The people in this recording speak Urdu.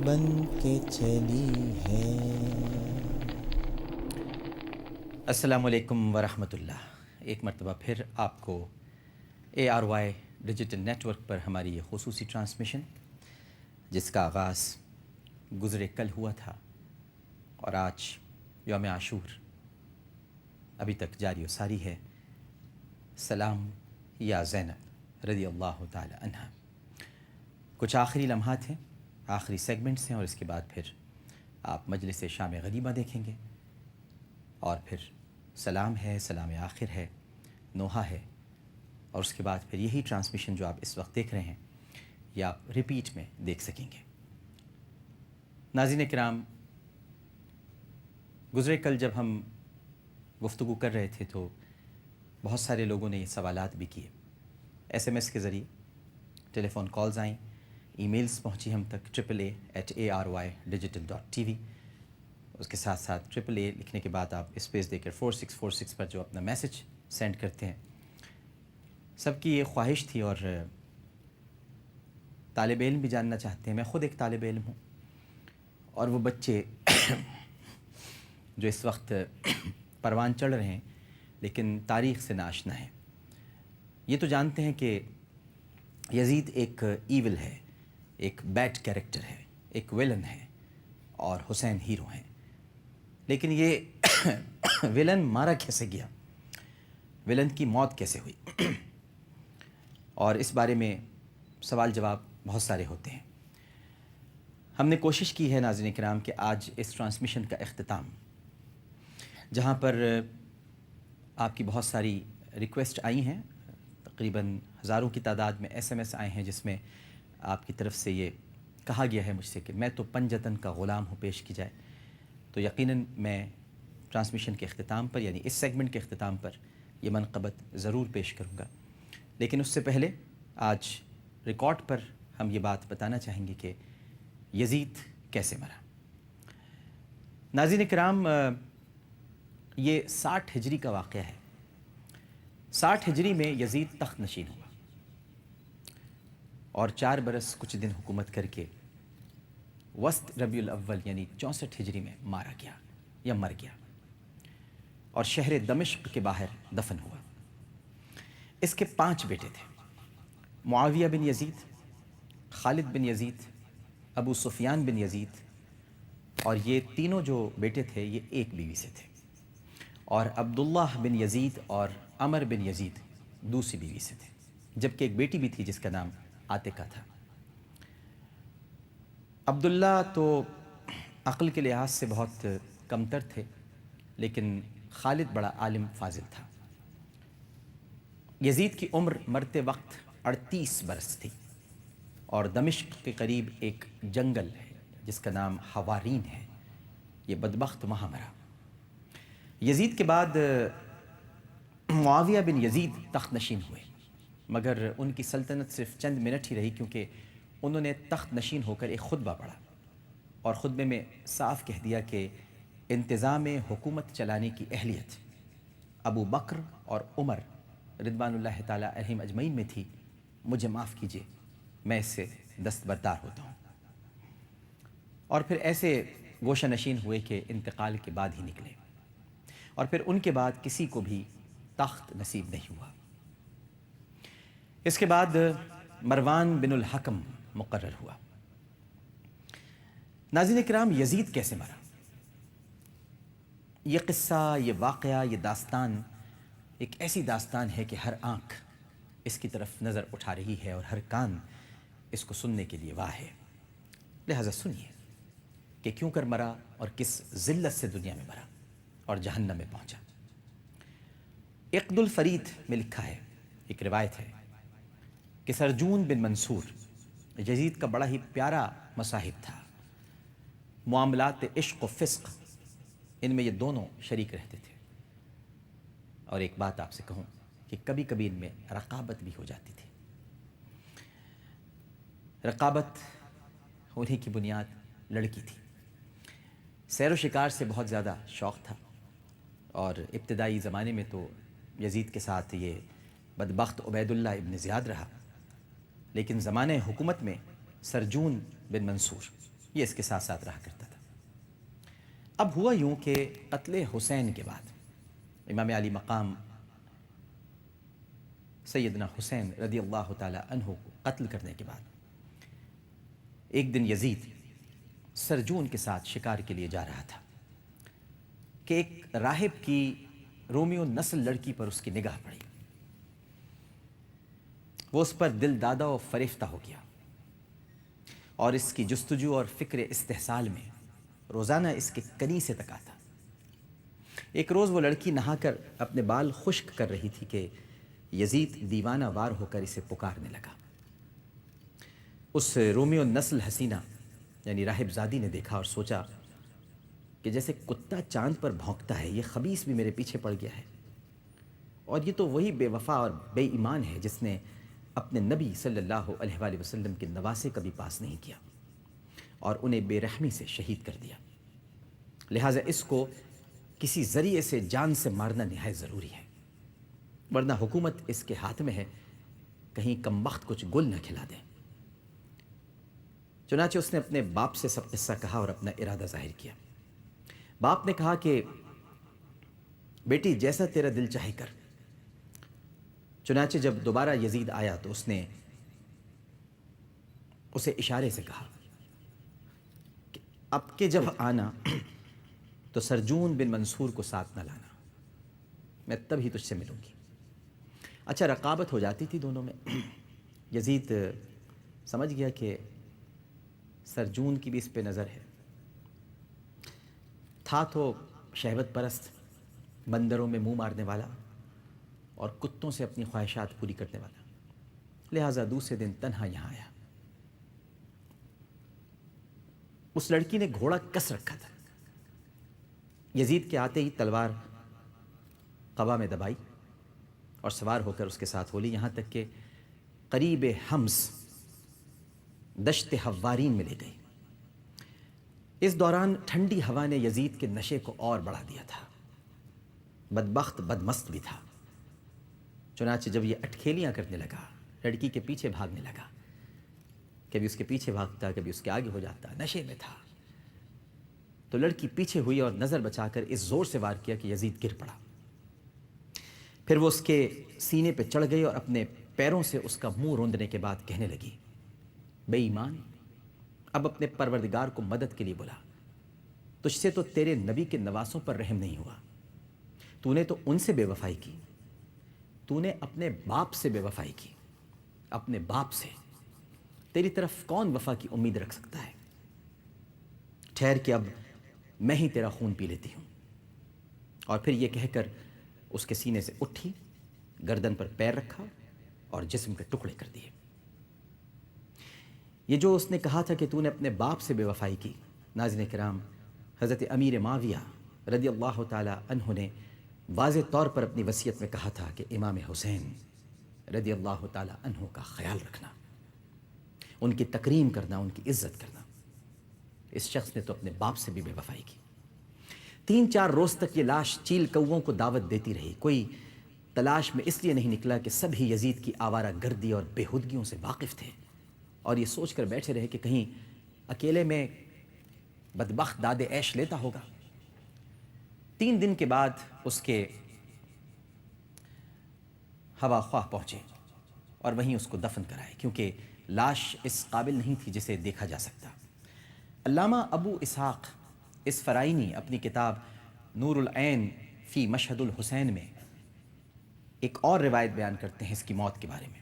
بن کے چلی ہے۔ السلام علیکم ورحمۃ اللہ۔ ایک مرتبہ پھر آپ کو ARY ڈیجیٹل نیٹ ورک پر ہماری یہ خصوصی ٹرانسمیشن، جس کا آغاز گزرے کل ہوا تھا اور آج یوم عاشور ابھی تک جاری و ساری ہے۔ سلام یا زینب رضی اللہ تعالی عنہا۔ کچھ آخری لمحات ہیں، آخری سیگمنٹس ہیں، اور اس کے بعد پھر آپ مجلس شام غریبہ دیکھیں گے، اور پھر سلام ہے، سلام آخر ہے، نوحہ ہے، اور اس کے بعد پھر یہی ٹرانسمیشن جو آپ اس وقت دیکھ رہے ہیں یہ آپ ریپیٹ میں دیکھ سکیں گے۔ ناظرین کرام، گزرے کل جب ہم گفتگو کر رہے تھے تو بہت سارے لوگوں نے یہ سوالات بھی کیے، SMS کے ذریعے، ٹیلی فون کالز آئیں، ای میلز پہنچی ہم تک AAA@ARYdigital.tv۔ اس کے ساتھ ساتھ AAA لکھنے کے بعد آپ اسپیس دے کر 4646 پر جو اپنا میسج سینڈ کرتے ہیں، سب کی یہ خواہش تھی، اور طالب علم بھی جاننا چاہتے ہیں۔ میں خود ایک طالب علم ہوں، اور وہ بچے جو اس وقت پروان چڑھ رہے ہیں لیکن تاریخ سے ناآشنا ہیں، یہ تو جانتے ہیں کہ یزید ایک ایول ہے، ایک بیڈ کیریکٹر ہے، ایک ویلن ہے، اور حسین ہیرو ہیں، لیکن یہ ویلن مارا کیسے گیا، ویلن کی موت کیسے ہوئی، اور اس بارے میں سوال جواب بہت سارے ہوتے ہیں۔ ہم نے کوشش کی ہے ناظرین کرام کہ آج اس ٹرانسمیشن کا اختتام، جہاں پر آپ کی بہت ساری ریکویسٹ آئی ہیں، تقریباً ہزاروں کی تعداد میں SMS آئے ہیں، جس میں آپ کی طرف سے یہ کہا گیا ہے مجھ سے کہ میں تو پنجتن کا غلام ہوں، پیش کی جائے، تو یقیناً میں ٹرانسمیشن کے اختتام پر، یعنی اس سیگمنٹ کے اختتام پر یہ منقبت ضرور پیش کروں گا، لیکن اس سے پہلے آج ریکارڈ پر ہم یہ بات بتانا چاہیں گے کہ یزید کیسے مرا۔ ناظرین کرام، یہ 60 ہجری کا واقعہ ہے۔ 60 ہجری میں یزید تخت نشین ہوا اور 4 برس کچھ دن حکومت کر کے وسط ربیع الاول یعنی 64 ہجری میں مارا گیا یا مر گیا، اور شہر دمشق کے باہر دفن ہوا۔ اس کے 5 بیٹے تھے: معاویہ بن یزید، خالد بن یزید، ابو سفیان بن یزید، اور یہ تینوں جو بیٹے تھے یہ ایک بیوی سے تھے، اور عبداللہ بن یزید اور عمر بن یزید دوسری بیوی سے تھے، جبکہ ایک بیٹی بھی تھی جس کا نام عاتکہ تھا۔ عبداللہ تو عقل کے لحاظ سے بہت کمتر تھے، لیکن خالد بڑا عالم فاضل تھا۔ یزید کی عمر مرتے وقت 38 برس تھی، اور دمشق کے قریب ایک جنگل ہے جس کا نام حوارین ہے، یہ بدبخت وہاں مرا۔ یزید کے بعد معاویہ بن یزید تخت نشین ہوئے، مگر ان کی سلطنت صرف چند منٹ ہی رہی، کیونکہ انہوں نے تخت نشین ہو کر ایک خطبہ پڑھا، اور خطبے میں صاف کہہ دیا کہ انتظام حکومت چلانے کی اہلیت ابو بکر اور عمر رضوان اللہ تعالیٰ علیہم اجمعین میں تھی، مجھے معاف کیجیے، میں اس سے دستبردار ہوتا ہوں۔ اور پھر ایسے گوشہ نشین ہوئے کہ انتقال کے بعد ہی نکلے، اور پھر ان کے بعد کسی کو بھی تخت نصیب نہیں ہوا۔ اس کے بعد مروان بن الحکم مقرر ہوا۔ ناظرین کرام، یزید کیسے مرا؟ یہ قصہ، یہ واقعہ، یہ داستان ایک ایسی داستان ہے کہ ہر آنکھ اس کی طرف نظر اٹھا رہی ہے اور ہر کان اس کو سننے کے لیے واہ ہے۔ لہٰذا سنیے کہ کیوں کر مرا اور کس ذلت سے دنیا میں مرا اور جہنم میں پہنچا۔ عقد الفرید میں لکھا ہے، ایک روایت ہے کہ سرجون بن منصور یزید کا بڑا ہی پیارا مصاحب تھا۔ معاملات عشق و فسق ان میں یہ دونوں شریک رہتے تھے، اور ایک بات آپ سے کہوں کہ کبھی کبھی ان میں رقابت بھی ہو جاتی تھی۔ رقابت ہونے کی بنیاد لڑکی تھی۔ سیر و شکار سے بہت زیادہ شوق تھا، اور ابتدائی زمانے میں تو یزید کے ساتھ یہ بدبخت عبید اللہ ابن زیاد رہا، لیکن زمانہ حکومت میں سرجون بن منصور یہ اس کے ساتھ ساتھ رہا کرتا تھا۔ اب ہوا یوں کہ قتل حسین کے بعد، امام علی مقام سیدنا حسین رضی اللہ تعالی عنہ کو قتل کرنے کے بعد، ایک دن یزید سرجون کے ساتھ شکار کے لیے جا رہا تھا کہ ایک راہب کی رومیو نسل لڑکی پر اس کی نگاہ پڑی۔ وہ اس پر دل دادہ و فریفتہ ہو گیا اور اس کی جستجو اور فکر استحصال میں روزانہ اس کے کنیسے تک آتا۔ ایک روز وہ لڑکی نہا کر اپنے بال خشک کر رہی تھی کہ یزید دیوانہ وار ہو کر اسے پکارنے لگا۔ اس رومیو نسل حسینہ یعنی راہب زادی نے دیکھا اور سوچا کہ جیسے کتا چاند پر بھونکتا ہے، یہ خبیث بھی میرے پیچھے پڑ گیا ہے، اور یہ تو وہی بے وفا اور بے ایمان ہے جس نے اپنے نبی صلی اللہ علیہ وآلہ وسلم کے نواسے کبھی پاس نہیں کیا اور انہیں بے رحمی سے شہید کر دیا۔ لہٰذا اس کو کسی ذریعے سے جان سے مارنا نہایت ضروری ہے، ورنہ حکومت اس کے ہاتھ میں ہے، کہیں کمبخت کچھ گل نہ کھلا دے۔ چنانچہ اس نے اپنے باپ سے سب قصہ کہا اور اپنا ارادہ ظاہر کیا۔ باپ نے کہا کہ بیٹی جیسا تیرا دل چاہے کر۔ چنانچہ جب دوبارہ یزید آیا تو اس نے اسے اشارے سے کہا کہ اب کے جب آنا تو سرجون بن منصور کو ساتھ نہ لانا، میں تب ہی تجھ سے ملوں گی۔ اچھا، رقابت ہو جاتی تھی دونوں میں۔ یزید سمجھ گیا کہ سرجون کی بھی اس پہ نظر ہے، تھا تو شہوت پرست، بندروں میں منہ مارنے والا اور کتوں سے اپنی خواہشات پوری کرنے والا، لہٰذا دوسرے دن تنہا یہاں آیا۔ اس لڑکی نے گھوڑا کس رکھا تھا۔ یزید کے آتے ہی تلوار قبا میں دبائی اور سوار ہو کر اس کے ساتھ ہو لی، یہاں تک کہ قریب حمص دشت حوارین میں لے گئی۔ اس دوران ٹھنڈی ہوا نے یزید کے نشے کو اور بڑھا دیا تھا، بدبخت بدمست بھی تھا۔ چنانچہ جب یہ اٹکھیلیاں کرنے لگا، لڑکی کے پیچھے بھاگنے لگا، کبھی اس کے پیچھے بھاگتا، کبھی اس کے آگے ہو جاتا، نشے میں تھا، تو لڑکی پیچھے ہوئی اور نظر بچا کر اس زور سے وار کیا کہ یزید گر پڑا۔ پھر وہ اس کے سینے پہ چڑھ گئی اور اپنے پیروں سے اس کا منہ روندنے کے بعد کہنے لگی، بے ایمان، اب اپنے پروردگار کو مدد کے لیے بلا، تجھ سے تو تیرے نبی کے نواسوں پر رحم نہیں ہوا، تو نے تو ان سے بے وفائی کی، تو نے اپنے باپ سے بے وفائی کی، اپنے باپ سے، تیری طرف کون وفا کی امید رکھ سکتا ہے؟ ٹھہر کہ اب میں ہی تیرا خون پی لیتی ہوں۔ اور پھر یہ کہہ کر اس کے سینے سے اٹھی، گردن پر پیر رکھا اور جسم کے ٹکڑے کر دیے۔ یہ جو اس نے کہا تھا کہ تو نے اپنے باپ سے بے وفائی کی، ناظرین کرام، حضرت امیر معاویہ رضی اللہ تعالی عنہ نے واضح طور پر اپنی وصیت میں کہا تھا کہ امام حسین رضی اللہ تعالی عنہ کا خیال رکھنا، ان کی تکریم کرنا، ان کی عزت کرنا۔ اس شخص نے تو اپنے باپ سے بھی بے وفائی کی۔ 3-4 روز تک یہ لاش چیل کووں کو دعوت دیتی رہی، کوئی تلاش میں اس لیے نہیں نکلا کہ سب ہی یزید کی آوارہ گردی اور بےہودگیوں سے واقف تھے اور یہ سوچ کر بیٹھے رہے کہ کہیں اکیلے میں بدبخت داد عیش لیتا ہوگا۔ 3 دن کے بعد اس کے ہوا خواہ پہنچے اور وہیں اس کو دفن کرائے، کیونکہ لاش اس قابل نہیں تھی جسے دیکھا جا سکتا۔ علامہ ابو اسحاق اسفرائینی اپنی کتاب نور العین فی مشہد الحسین میں ایک اور روایت بیان کرتے ہیں اس کی موت کے بارے میں۔